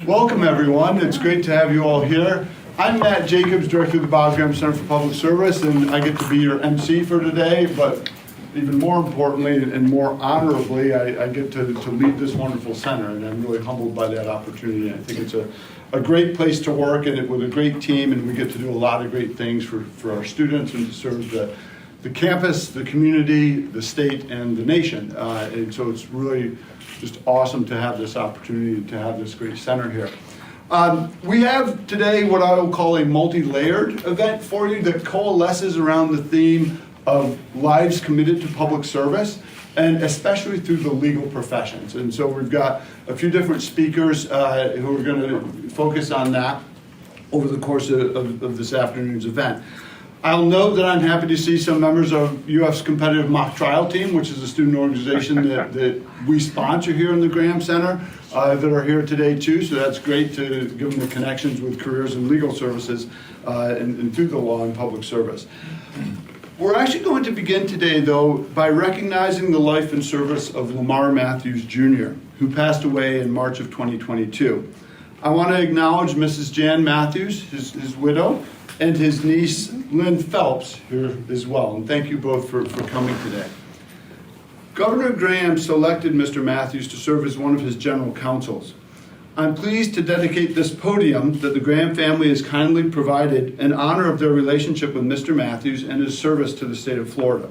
Welcome, everyone. It's great to have you all here. I'm Matt Jacobs, Director of the Bob Graham Center for Public Service, and I get to be your MC for today, but even more importantly and more honorably, I get to lead this wonderful center, and I'm really humbled by that opportunity. I think it's a great place to work, and with a great team, and we get to do a lot of great things for our students and to serve the campus, the community, the state, and the nation. And so it's really just awesome to have this opportunity to have this great center here. We have today what I will call a multi-layered event for you that coalesces around the theme of lives committed to public service, and especially through the legal professions. And so we've got a few different speakers who are going to focus on that over the course of this afternoon's event. I'll note that I'm happy to see some members of UF's competitive mock trial team, which is a student organization that we sponsor here in the Graham Center, that are here today too. So that's great to give them the connections with careers in legal services and through the law and public service. We're actually going to begin today, though, by recognizing the life and service of Lamar Matthews, Jr., who passed away in March of 2022. I want to acknowledge Mrs. Jan Matthews, his widow, and his niece, Lynn Phelps, here as well. And thank you both for coming today. Governor Graham selected Mr. Matthews to serve as one of his general counsels. I'm pleased to dedicate this podium that the Graham family has kindly provided in honor of their relationship with Mr. Matthews and his service to the state of Florida.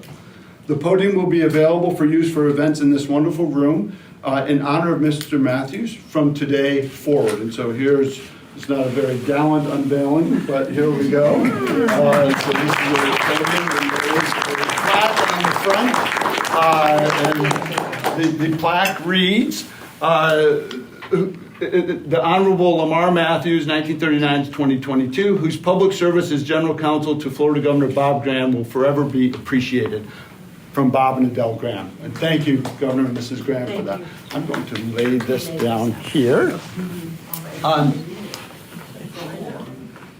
The podium will be available for use for events in this wonderful room in honor of Mr. Matthews from today forward. And so it's not a very gallant unveiling, but here we go. So this is a podium, and there is a plaque on the front, and the plaque reads, the Honorable Lamar Matthews, 1939 to 2022, whose public service as General Counsel to Florida Governor Bob Graham will forever be appreciated. From Bob and Adele Graham. And thank you, Governor and Mrs. Graham, for that. I'm going to lay this down here.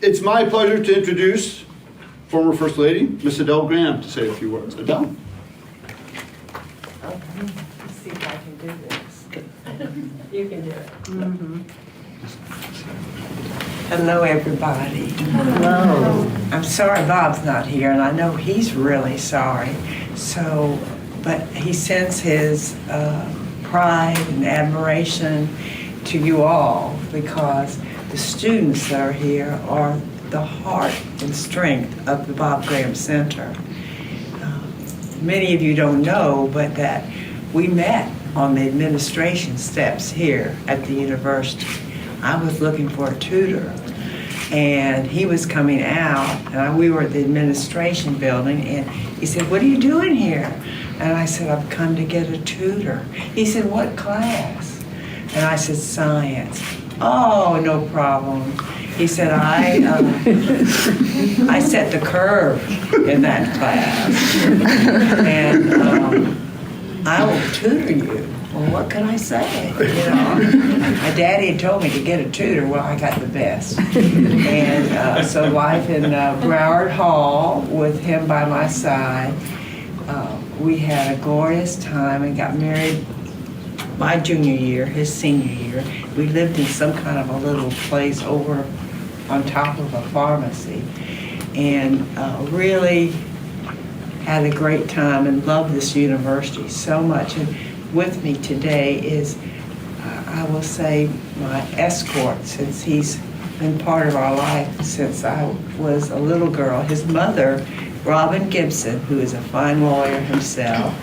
It's my pleasure to introduce former First Lady, Miss Adele Graham, to say a few words. Adele? Okay, let's see if I can do this. You can do it. Mm-hmm. Hello, everybody. Hello. I'm sorry Bob's not here, and I know he's really sorry. But he sends his pride and admiration to you all, because the students that are here are the heart and strength of the Bob Graham Center. Many of you don't know, but that we met on the administration steps here at the university. I was looking for a tutor, and he was coming out, and we were at the administration building, and he said, "What are you doing here?" And I said, "I've come to get a tutor." He said, "What class?" And I said, "Science." "Oh, no problem." He said, I set the curve in that class, and I will tutor you. Well, what can I say? You know, my daddy had told me to get a tutor. Well, I got the best. And so life in Broward Hall with him by my side, we had a glorious time and got married my junior year, his senior year. We lived in some kind of a little place over on top of a pharmacy, and really had a great time and loved this university so much. And with me today is, I will say, my escort, since he's been part of our life since I was a little girl. His mother, Robin Gibson, who is a fine lawyer himself,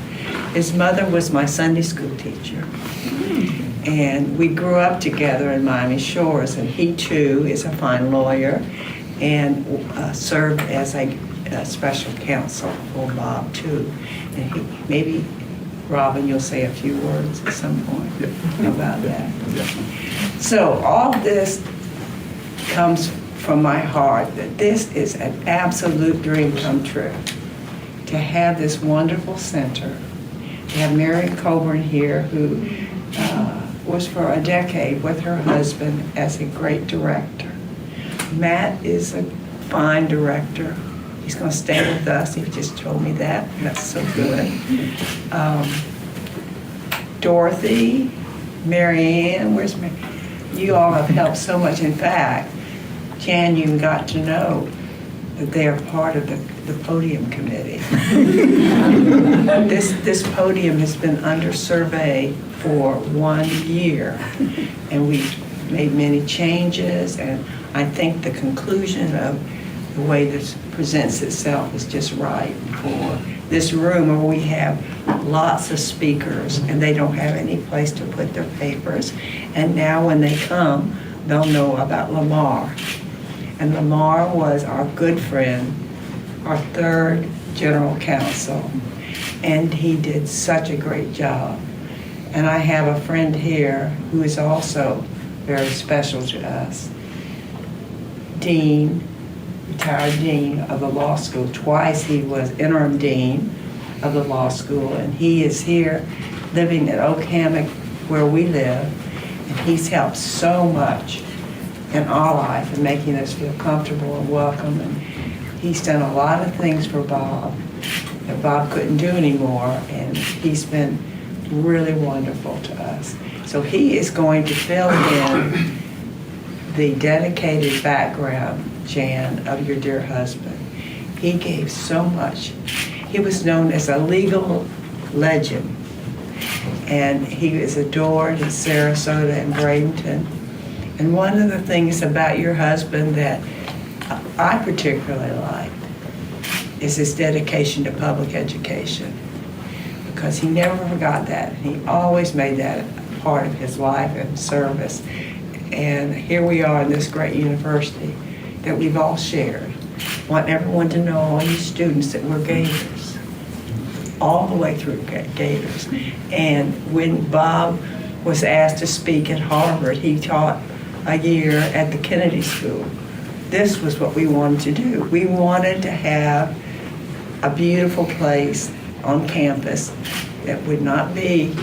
his mother was my Sunday school teacher. And we grew up together in Miami Shores, and he too is a fine lawyer and served as a special counsel for Bob too. And maybe, Robin, you'll say a few words at some point about that. So all this comes from my heart, that this is an absolute dream come true. To have this wonderful center, to have Mary Coburn here, who was for a decade with her husband as a great director. Matt is a fine director. He's going to stay with us. He just told me that. That's so good. Dorothy, Mary Ann, where's Mary? you all have helped so much. In fact, Jan, you got to know that they are part of the podium committee. This podium has been under survey for 1 year, and we've made many changes, and I think the conclusion of the way this presents itself is just right for this room where we have lots of speakers and they don't have any place to put their papers. And now when they come, they'll know about Lamar. And Lamar was our good friend, our third general counsel, and he did such a great job. And I have a friend here who is also very special to us, Dean, retired dean of the law school. Twice he was interim dean of the law school, and he is here living at Oak Hammock where we live, and he's helped so much in our life and making us feel comfortable and welcome. And he's done a lot of things for Bob that Bob couldn't do anymore, and he's been really wonderful to us. So he is going to fill in the dedicated background, Jan, of your dear husband. He gave so much. He was known as a legal legend, and he is adored in Sarasota and Bradenton. And one of the things about your husband that I particularly like is his dedication to public education, because he never forgot that. He always made that a part of his life and service. And here we are in this great university that we've all shared. Want everyone to know, all you students, that we're Gators, all the way through Gators. And when Bob was asked to speak at Harvard, he taught a year at the Kennedy School. This was what we wanted to do. We wanted to have a beautiful place on campus that would not be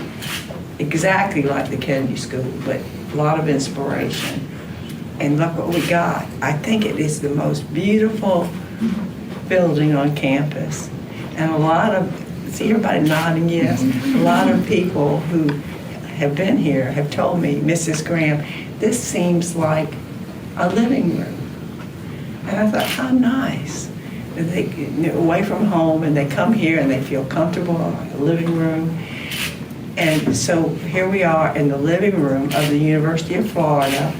exactly like the Kennedy School, but a lot of inspiration. And look what we got. I think it is the most beautiful building on campus. And a lot of, see everybody nodding yes, a lot of people who have been here have told me, Mrs. Graham, this seems like a living room. And I thought, how nice. They get away from home and they come here and they feel comfortable in a living room. And so here we are in the living room of the University of Florida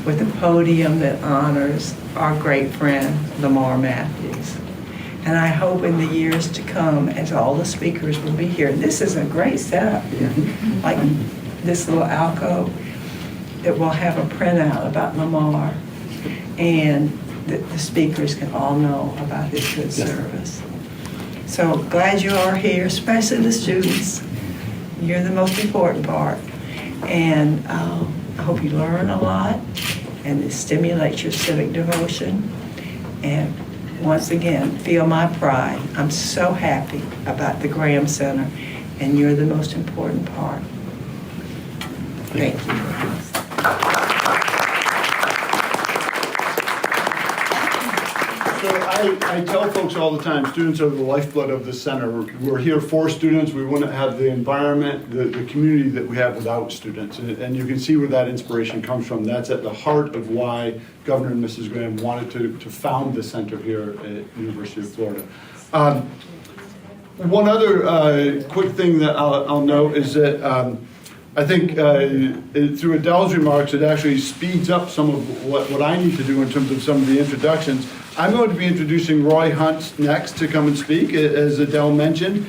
with a podium that honors our great friend, Lamar Matthews. And I hope in the years to come, as all the speakers will be here, this is a great setup here, like this little alcove, that will have a printout about Lamar, and that the speakers can all know about his good service. So glad you are here, especially the students. You're the most important part. And I hope you learn a lot and it stimulates your civic devotion. And once again, feel my pride. I'm so happy about the Graham Center, and you're the most important part. Thank you. So I tell folks all the time, students are the lifeblood of the center. We're here for students. We wouldn't have the environment, the community that we have without students. And you can see where that inspiration comes from. That's at the heart of why Governor and Mrs. Graham wanted to found the center here at University of Florida. One other quick thing that I'll note is that I think through Adele's remarks, it actually speeds up some of what I need to do in terms of some of the introductions. I'm going to be introducing Roy Hunt next to come and speak, as Adele mentioned.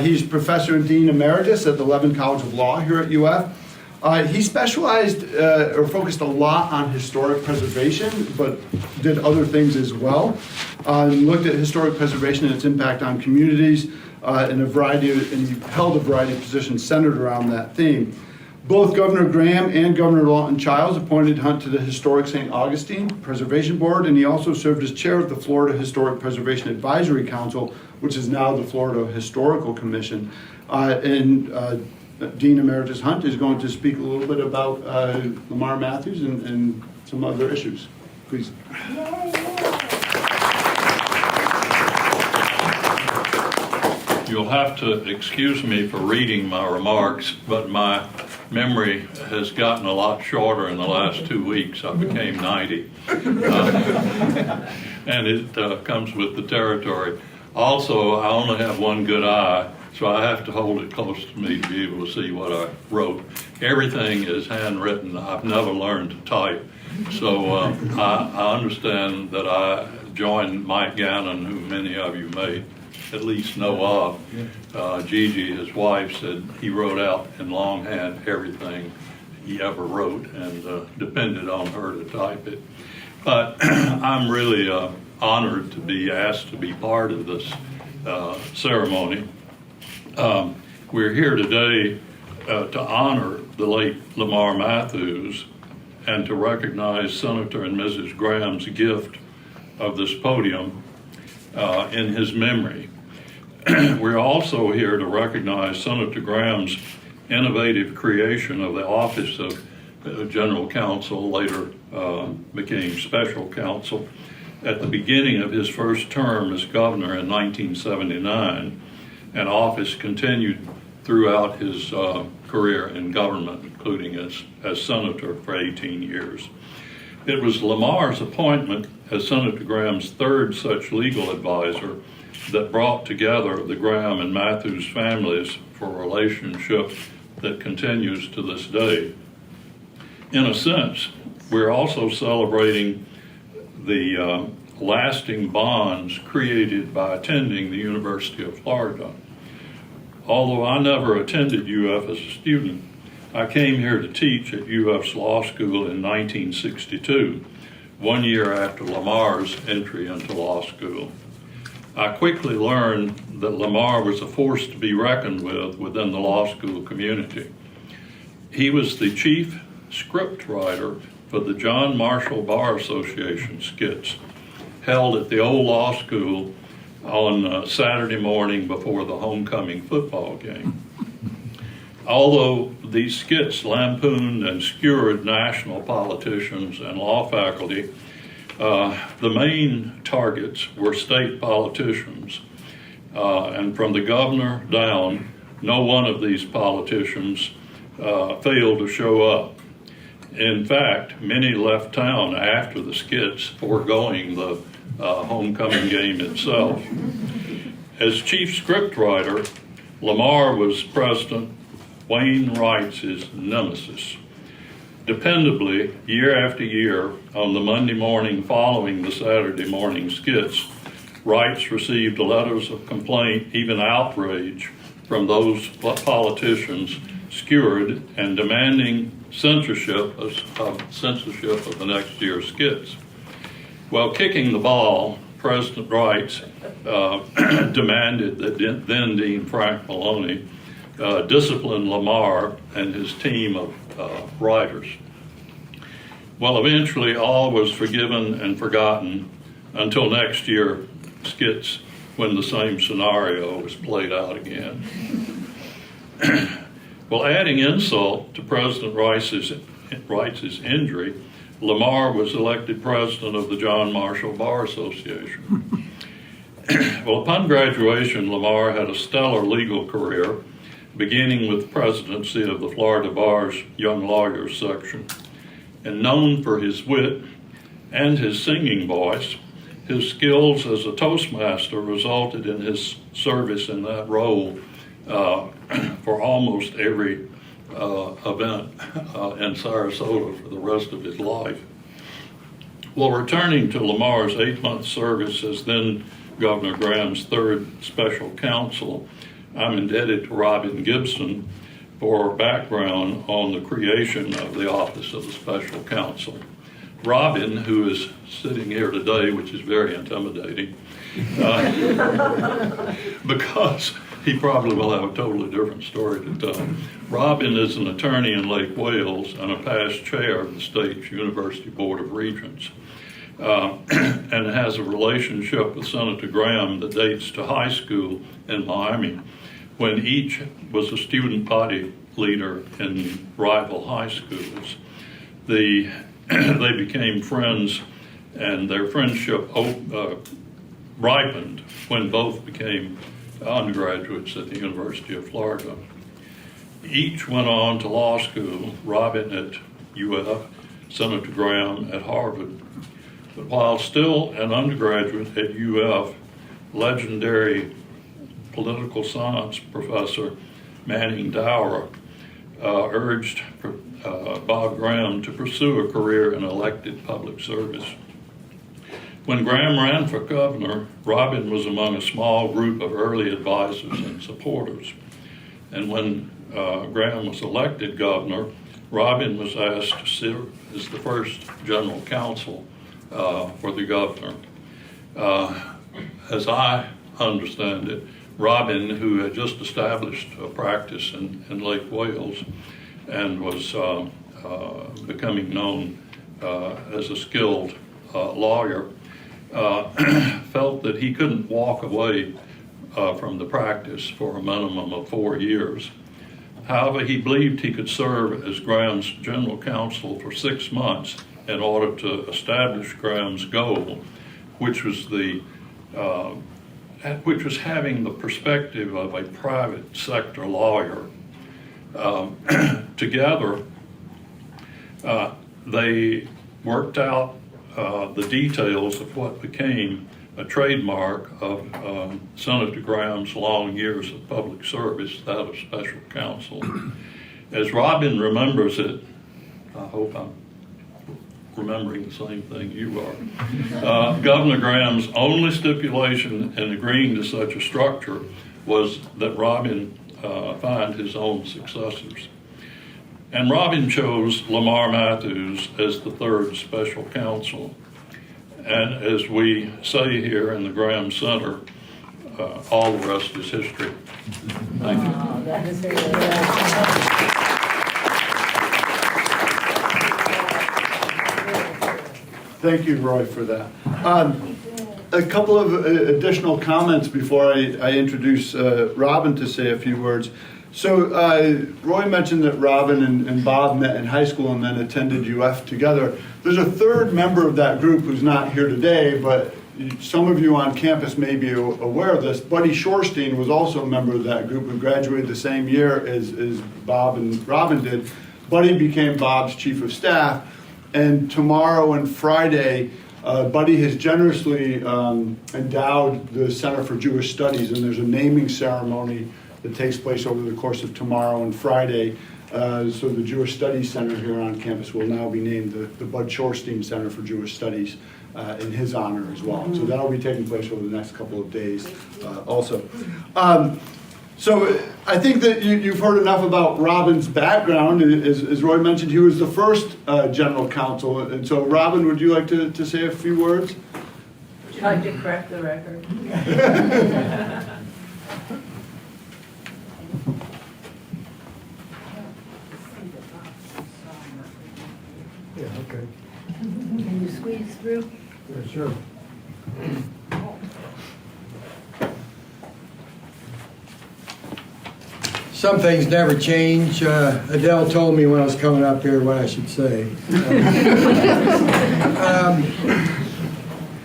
He's Professor and Dean Emeritus at the Levin College of Law here at UF. He specialized or focused a lot on historic preservation, but did other things as well. Looked at historic preservation and its impact on communities and he held a variety of positions centered around that theme. Both Governor Graham and Governor Lawton Childs appointed Hunt to the Historic St. Augustine Preservation Board, and he also served as chair of the Florida Historic Preservation Advisory Council, which is now the Florida Historical Commission. Dean Emeritus Hunt is going to speak a little bit about Lamar Matthews and some other issues. Please. You'll have to excuse me for reading my remarks, but my memory has gotten a lot shorter in the last 2 weeks. I became 90. And it comes with the territory. Also, I only have one good eye, so I have to hold it close to me to be able to see what I wrote. Everything is handwritten. I've never learned to type. So I understand that I joined Mike Gannon, who many of you may at least know of. Gigi, his wife, said he wrote out in longhand everything he ever wrote and depended on her to type it. But I'm really honored to be asked to be part of this ceremony. We're here today to honor the late Lamar Matthews and to recognize Senator and Mrs. Graham's gift of this podium in his memory. We're also here to recognize Senator Graham's innovative creation of the office of General Counsel, later became Special Counsel, at the beginning of his first term as governor in 1979, and office continued throughout his career in government, including as senator for 18 years. It was Lamar's appointment as Senator Graham's third such legal advisor that brought together the Graham and Matthews families for a relationship that continues to this day. In a sense, we're also celebrating the lasting bonds created by attending the University of Florida. Although I never attended UF as a student, I came here to teach at UF's law school in 1962, 1 year after Lamar's entry into law school. I quickly learned that Lamar was a force to be reckoned with within the law school community. He was the chief script writer for the John Marshall Bar Association skits held at the old law school on Saturday morning before the homecoming football game. Although these skits lampooned and skewered national politicians and law faculty, the main targets were state politicians. And from the governor down, no one of these politicians failed to show up. In fact, many left town after the skits, foregoing the homecoming game itself. As chief scriptwriter, Lamar was President Wayne Wright's nemesis. Dependably, year after year, on the Monday morning following the Saturday morning skits, Wrights received letters of complaint, even outrage, from those politicians skewered and demanding censorship of the next year's skits. While kicking the ball, President Wright demanded that then Dean Frank Maloney discipline Lamar and his team of writers. Well, eventually all was forgiven and forgotten until next year skits when the same scenario was played out again. Well, adding insult to President Wright's injury, Lamar was elected president of the John Marshall Bar Association. Well, upon graduation, Lamar had a stellar legal career, beginning with the presidency of the Florida Bar's Young Lawyers section. And known for his wit and his singing voice, his skills as a Toastmaster resulted in his service in that role for almost every event in Sarasota for the rest of his life. Well, returning to Lamar's 8-month service as then Governor Graham's third special counsel, I'm indebted to Robin Gibson for background on the creation of the office of the special counsel. Robin, who is sitting here today, which is very intimidating, because he probably will have a totally different story to tell. Robin is an attorney in Lake Wales and a past chair of the state's University Board of Regents, and has a relationship with Senator Graham that dates to high school in Miami, when each was a student body leader in rival high schools. They became friends, and their friendship ripened when both became undergraduates at the University of Florida. Each went on to law school, Robin at UF, Senator Graham at Harvard. But while still an undergraduate at UF, legendary political science professor Manning Dower urged Bob Graham to pursue a career in elected public service. When Graham ran for governor, Robin was among a small group of early advisors and supporters. And when Graham was elected governor, Robin was asked to serve as the first general counsel for the governor. As I understand it, Robin, who had just established a practice in Lake Wales and was becoming known as a skilled lawyer, felt that he couldn't walk away from the practice for a minimum of 4 years. However, he believed he could serve as Graham's general counsel for 6 months in order to establish Graham's goal, which was having the perspective of a private sector lawyer. Together, they worked out the details of what became a trademark of Senator Graham's long years of public service, that of special counsel. As Robin remembers it, I hope I'm remembering the same thing you are, Governor Graham's only stipulation in agreeing to such a structure was that Robin find his own successors. And Robin chose Lamar Matthews as the third special counsel. And as we say here in the Graham Center, all the rest is history. Thank you. Oh, that is very good. Thank you, Roy, for that. A couple of additional comments before I introduce Robin to say a few words. So Roy mentioned that Robin and Bob met in high school and then attended UF together. There's a third member of that group who's not here today, but some of you on campus may be aware of this. Buddy Shorstein was also a member of that group who graduated the same year as Bob and Robin did. Buddy became Bob's chief of staff, and tomorrow and Friday, Buddy has generously endowed the Center for Jewish Studies, and there's a naming ceremony that takes place over the course of tomorrow and Friday. So the Jewish Studies Center here on campus will now be named the Bud Shorstein Center for Jewish Studies in his honor as well. So that'll be taking place over the next couple of days also. So I think that you've heard enough about Robin's background. As Roy mentioned, he was the first general counsel. And so Robin, would you like to say a few words? Would you like to correct the record? Yeah, okay. Can you squeeze through? Yeah, sure. Some things never change. Adele told me when I was coming up here what I should say.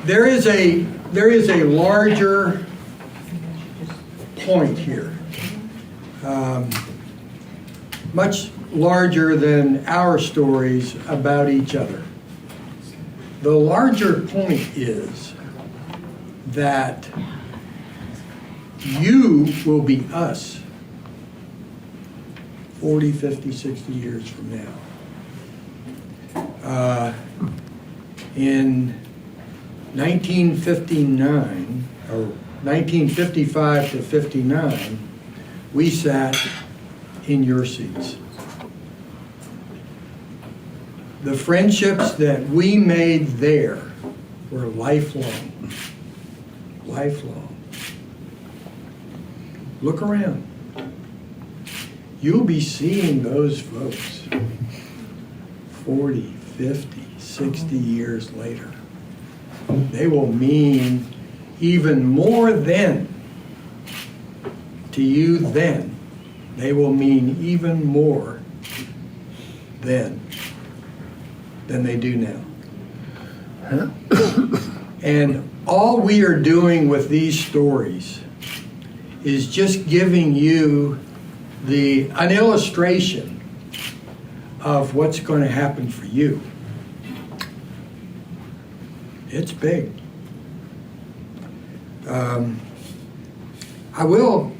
There is a larger point here, much larger than our stories about each other. The larger point is that you will be us 40, 50, 60 years from now. In 1959, or 1955 to 59, we sat in your seats. The friendships that we made there were lifelong. Lifelong. Look around. You'll be seeing those folks 40, 50, 60 years later. They will mean even more then to you then. They will mean even more then than they do now. And all we are doing with these stories is just giving you an illustration of what's going to happen for you. It's big. I will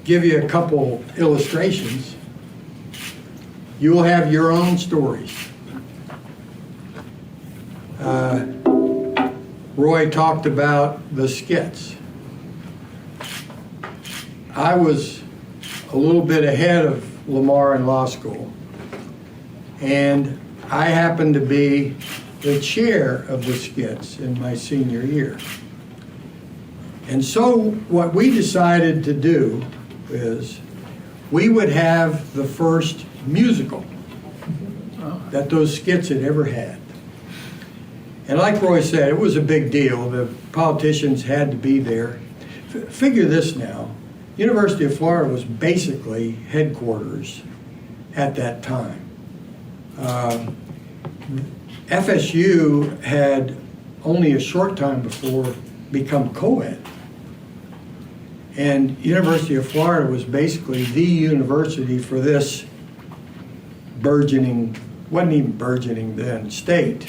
give you a couple illustrations. You will have your own stories. Roy talked about the skits. I was a little bit ahead of Lamar in law school, and I happened to be the chair of the skits in my senior year. And so what we decided to do is we would have the first musical that those skits had ever had. And like Roy said, it was a big deal. The politicians had to be there. Figure this now. University of Florida was basically headquarters at that time. FSU had only a short time before become co-ed. And University of Florida was basically the university for this burgeoning, wasn't even burgeoning then, state.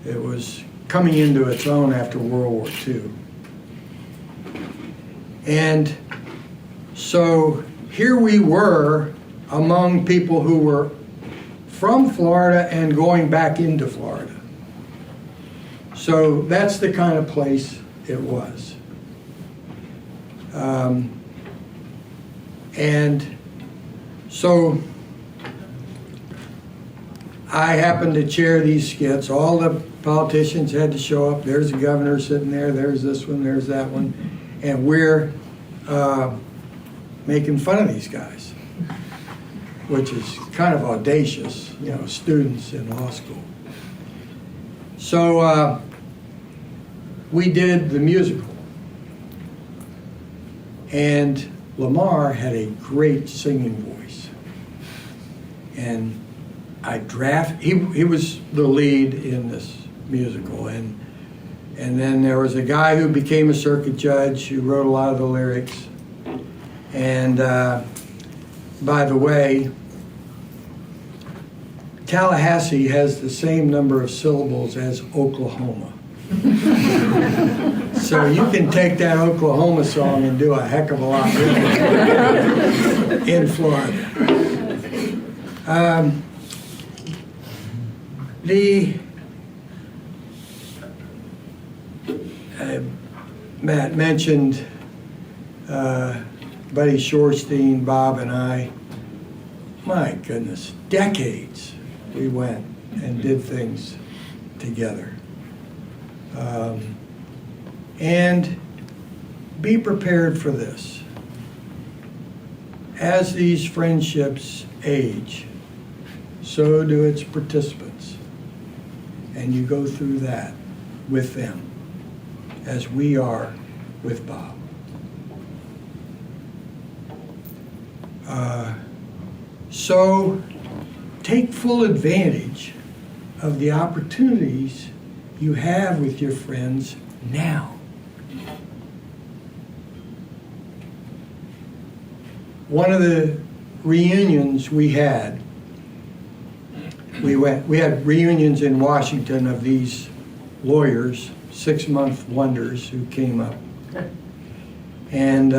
It was coming into its own after World War II. And so here we were among people who were from Florida and going back into Florida. So that's the kind of place it was. And so I happened to chair these skits. All the politicians had to show up. There's the governor sitting there, there's this one, there's that one. And we're making fun of these guys, which is kind of audacious, you know, students in law school. So we did the musical. And Lamar had a great singing voice. And he was the lead in this musical. And then there was a guy who became a circuit judge who wrote a lot of the lyrics. And by the way, Tallahassee has the same number of syllables as Oklahoma. So you can take that Oklahoma song and do a heck of a lot with it in Florida. Matt mentioned Buddy Shorstein, Bob, and I. My goodness, decades we went and did things together. And be prepared for this. As these friendships age, so do its participants. And you go through that with them, as we are with Bob. So take full advantage of the opportunities you have with your friends now. One of the reunions we had, we had reunions in Washington of these lawyers, 6-month wonders who came up. And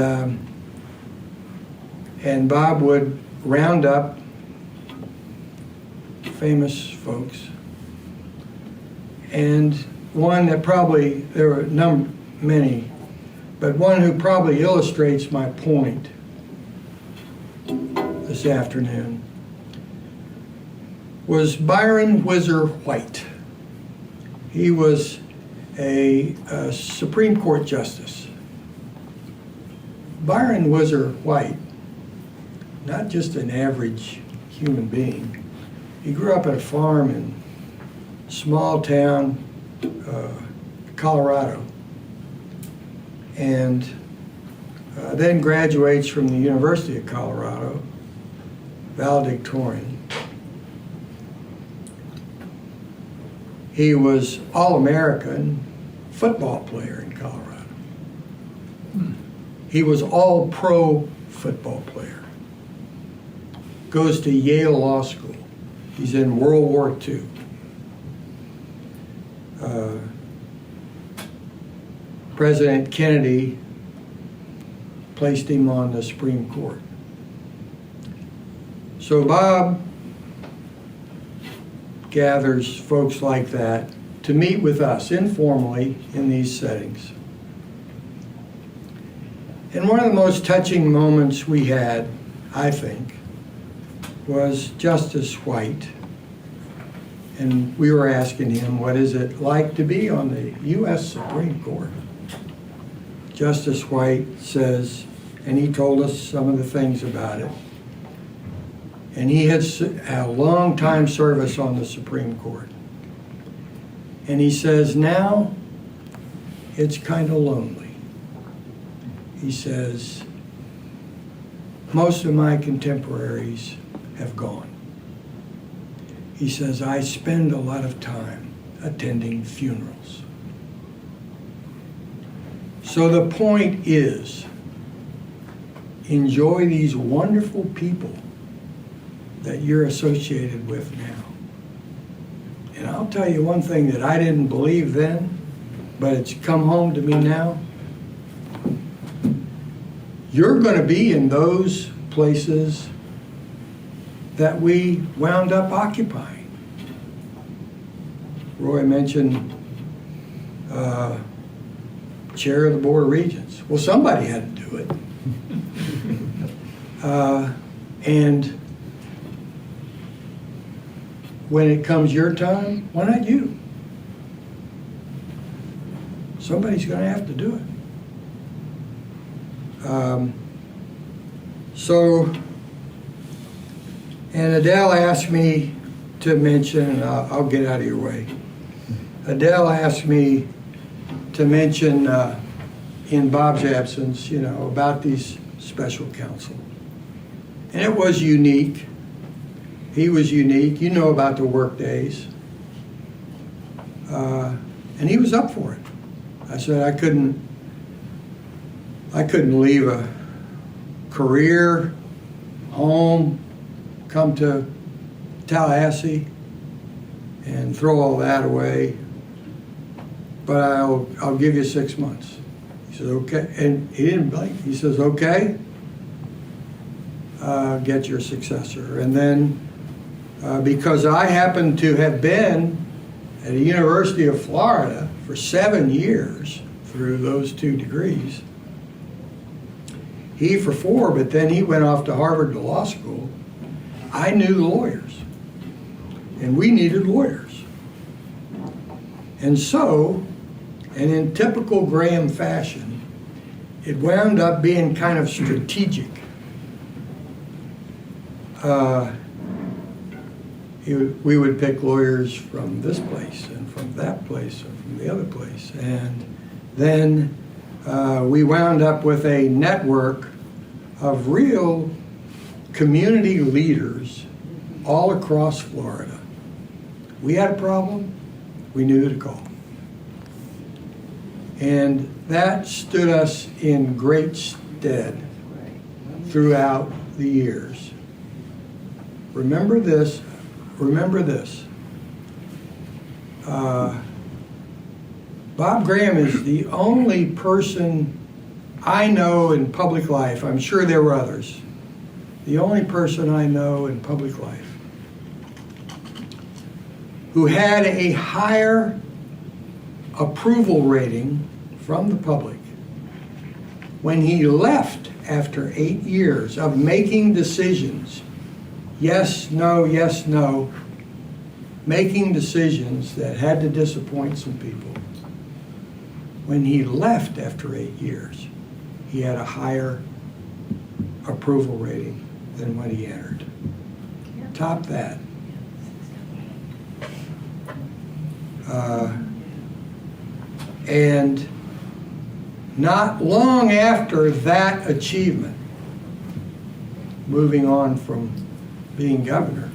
Bob would round up famous folks. And one that probably, there were many, but one who probably illustrates my point this afternoon was Byron Whizzer White. He was a Supreme Court justice. Byron Whizzer White, not just an average human being. He grew up at a farm in small town, Colorado, and then graduates from the University of Colorado, valedictorian. He was All-American football player in Colorado. He was All-Pro football player. goes to Yale Law School. He's in World War II. President Kennedy placed him on the Supreme Court. So Bob gathers folks like that to meet with us informally in these settings. And one of the most touching moments we had, I think, was Justice White. And we were asking him, what is it like to be on the U.S. Supreme Court? Justice White says, and he told us some of the things about it. And he had a long time service on the Supreme Court. And he says, now it's kind of lonely. He says, most of my contemporaries have gone. He says, I spend a lot of time attending funerals. So the point is, enjoy these wonderful people that you're associated with now. And I'll tell you one thing that I didn't believe then, but it's come home to me now. You're going to be in those places that we wound up occupying. Roy mentioned chair of the Board of Regents. Well, somebody had to do it. And when it comes your time, why not you? Somebody's going to have to do it. And Adele asked me to mention, and I'll get out of your way. Adele asked me to mention in Bob's absence, about these special counsel. And it was unique. He was unique. You know about the work days. And he was up for it. I said I couldn't leave a career, home, come to Tallahassee and throw all that away. But I'll give you 6 months. He said, okay. And he didn't blink. He says, okay, get your successor. And then because I happened to have been at the University of Florida for 7 years through those 2 degrees, he for 4, but then he went off to Harvard to law school. I knew the lawyers, and we needed lawyers. And so, and in typical Graham fashion, it wound up being kind of strategic. We would pick lawyers from this place and from that place and from the other place. And then we wound up with a network of real community leaders all across Florida. We had a problem, we knew who to call. And that stood us in great stead throughout the years. Remember this. Bob Graham is the only person I know in public life, I'm sure there were others, the only person I know in public life who had a higher approval rating from the public when he left after 8 years of making decisions, yes, no, making decisions that had to disappoint some people. When he left after 8 years, he had a higher approval rating than when he entered. Top that. And not long after that achievement, moving on from being governor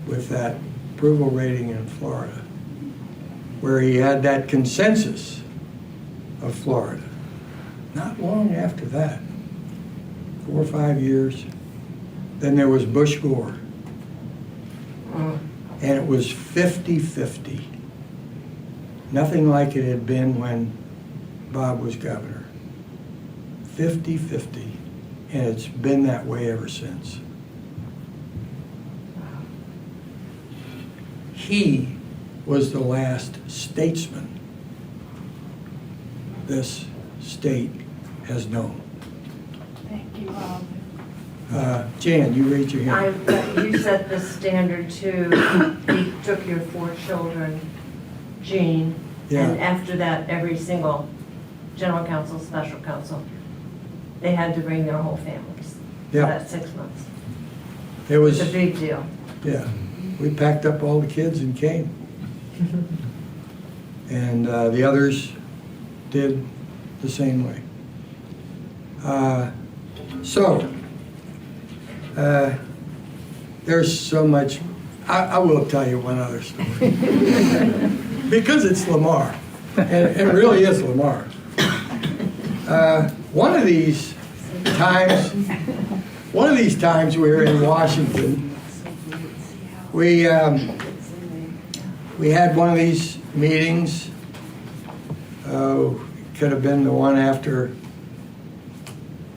with that approval rating in Florida, where he had that consensus of Florida. Not long after that, 4 or 5 years, Then there was Bush Gore. And it was 50-50. Nothing like it had been when Bob was governor. 50-50. And it's been that way ever since. He was the last statesman this state has known. Thank you, Bob. Jan, you raised your hand. You set the standard too. He took your 4 children, Jean, Yeah. and after that, every single general counsel, special counsel, they had to bring their whole families for Yeah. that 6 months. It was, It's a big deal. yeah, we packed up all the kids and came. And the others did the same way. There's so much. I will tell you one other story. Because it's Lamar. And it really is Lamar. One of these times we were in Washington, we had one of these meetings. Could have been the one after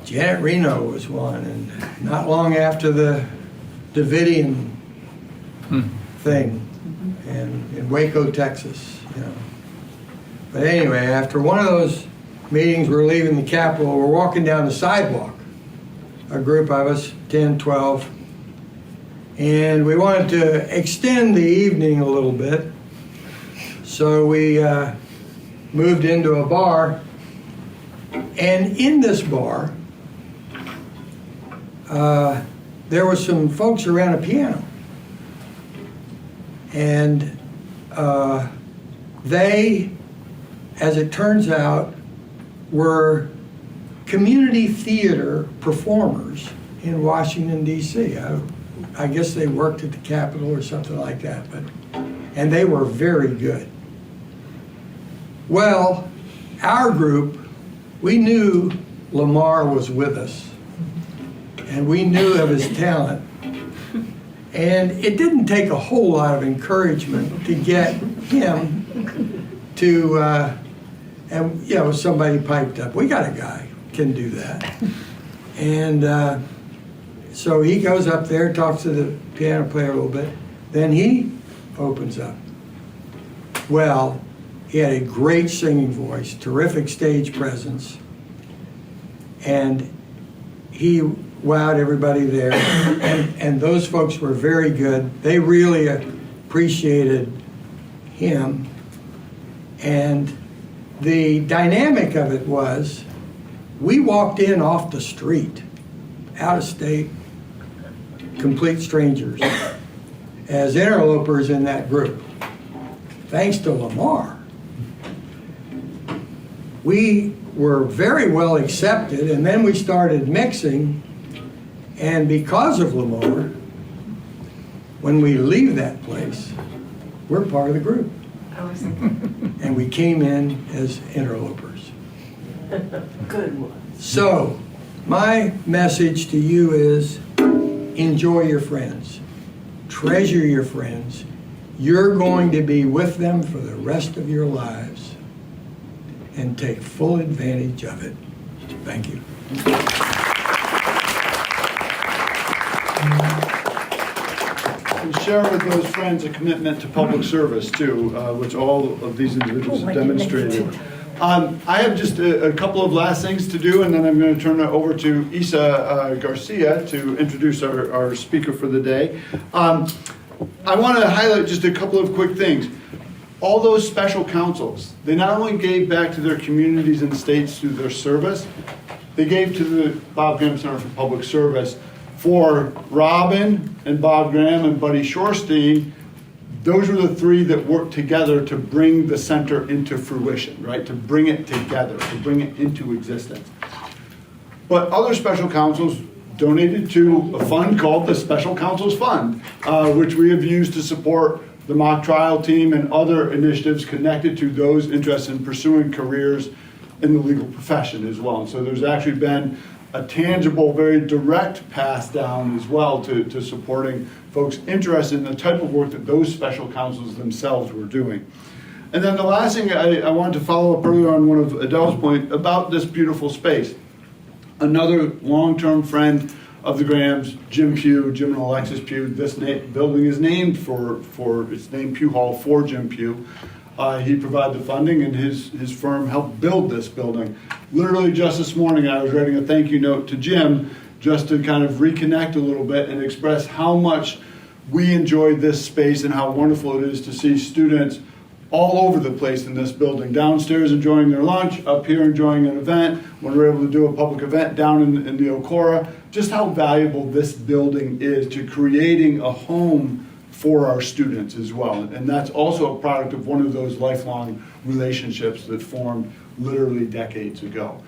Janet Reno was one, and not long after the Davidian thing in Waco, Texas. You know. But anyway, after one of those meetings, we're leaving the Capitol. We're walking down the sidewalk, a group of us, 10, 12, and we wanted to extend the evening a little bit. So we moved into a bar, and in this bar, there were some folks around a piano. And they, as it turns out, were community theater performers in Washington, D.C. I guess they worked at the Capitol or something like that, and they were very good. Well, our group, we knew Lamar was with us, and we knew of his talent. And it didn't take a whole lot of encouragement to get him to, and you know, somebody piped up, we got a guy who can do that. And so he goes up there, talks to the piano player a little bit, then he opens up. Well, he had a great singing voice, terrific stage presence, and he wowed everybody there. And those folks were very good. They really appreciated him. And the dynamic of it was, we walked in off the street, out of state, complete strangers, as interlopers in that group. Thanks to Lamar, we were very well accepted, and then we started mixing, and because of Lamar, when we leave that place, we're part of the group. And we came in as interlopers. Good one. So, my message to you is, enjoy your friends. Treasure your friends. You're going to be with them for the rest of your lives, and take full advantage of it. Thank you. And share with those friends a commitment to public service too, which all of these individuals have demonstrated. I have just a couple of last things to do, and then I'm going to turn it over to Isa Garcia to introduce our speaker for the day. I want to highlight just a couple of quick things. All those special counsels, they not only gave back to their communities and states through their service, they gave to the Bob Graham Center for Public Service. For Robin and Bob Graham and Buddy Shorstein, those were the three that worked together to bring the center into fruition, right? To bring it together, to bring it into existence. But other special counsels donated to a fund called the Special Counsels Fund, which we have used to support the mock trial team and other initiatives connected to those interested in pursuing careers in the legal profession as well. And so there's actually been a tangible, very direct path down as well to supporting folks interested in the type of work that those special counsels themselves were doing. And then the last thing I wanted to follow up earlier on one of Adele's point about this beautiful space. Another long-term friend of the Grahams, Jim Pugh, Jim and Alexis Pugh. This building is named it's named Pugh Hall for Jim Pugh. He provided the funding, and his firm helped build this building. Literally just this morning, I was writing a thank you note to Jim just to kind of reconnect a little bit and express how much we enjoyed this space and how wonderful it is to see students all over the place in this building. Downstairs enjoying their lunch, up here enjoying an event, when we're able to do a public event down in the Okora. Just how valuable this building is to creating a home for our students as well. And that's also a product of one of those lifelong relationships that formed literally decades ago.